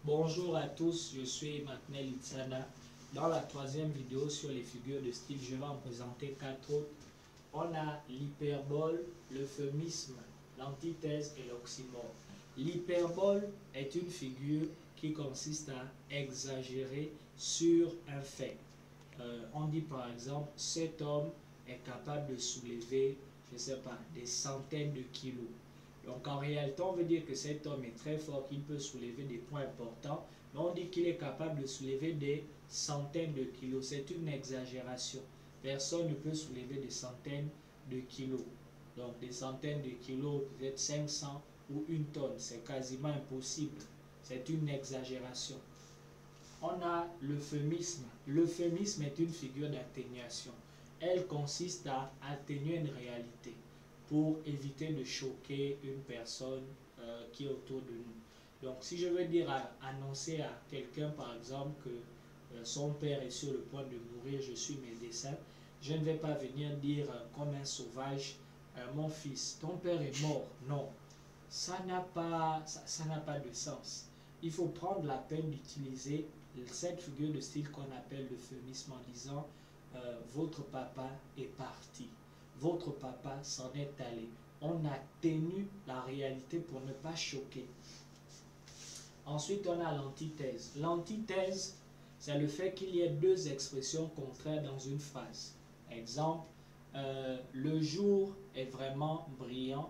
Bonjour à tous, je suis Emmanuel Itsana. Dans la troisième vidéo sur les figures de style, je vais en présenter quatre autres. On a l'hyperbole, l'euphémisme, l'antithèse et l'oxymore. L'hyperbole est une figure qui consiste à exagérer sur un fait. On dit par exemple, cet homme est capable de soulever, je ne sais pas, des centaines de kilos. Donc en réalité, on veut dire que cet homme est très fort, qu'il peut soulever des poids importants, mais on dit qu'il est capable de soulever des centaines de kilos. C'est une exagération. Personne ne peut soulever des centaines de kilos. Donc des centaines de kilos, peut-être 500 ou une tonne, c'est quasiment impossible. C'est une exagération. On a l'euphémisme. L'euphémisme est une figure d'atténuation. Elle consiste à atténuer une réalité pour éviter de choquer une personne qui est autour de nous. Donc, si je veux dire annoncer à quelqu'un, par exemple, que son père est sur le point de mourir, je suis médecin, je ne vais pas venir dire comme un sauvage, mon fils, ton père est mort. Non, ça n'a pas de sens. Il faut prendre la peine d'utiliser cette figure de style qu'on appelle l'euphémisme en disant votre papa est parti. Votre papa s'en est allé. On atténue la réalité pour ne pas choquer. Ensuite, on a l'antithèse. L'antithèse, c'est le fait qu'il y ait deux expressions contraires dans une phrase. Exemple, le jour est vraiment brillant,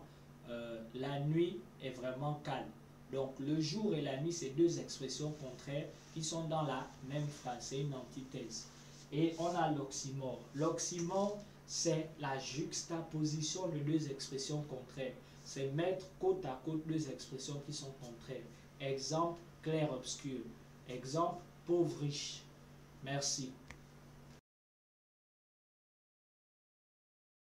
la nuit est vraiment calme. Donc, le jour et la nuit, c'est deux expressions contraires qui sont dans la même phrase. C'est une antithèse. Et on a l'oxymore. L'oxymore, c'est la juxtaposition de deux expressions contraires. C'est mettre côte à côte deux expressions qui sont contraires. Exemple, clair-obscur. Exemple, pauvre-riche. Merci.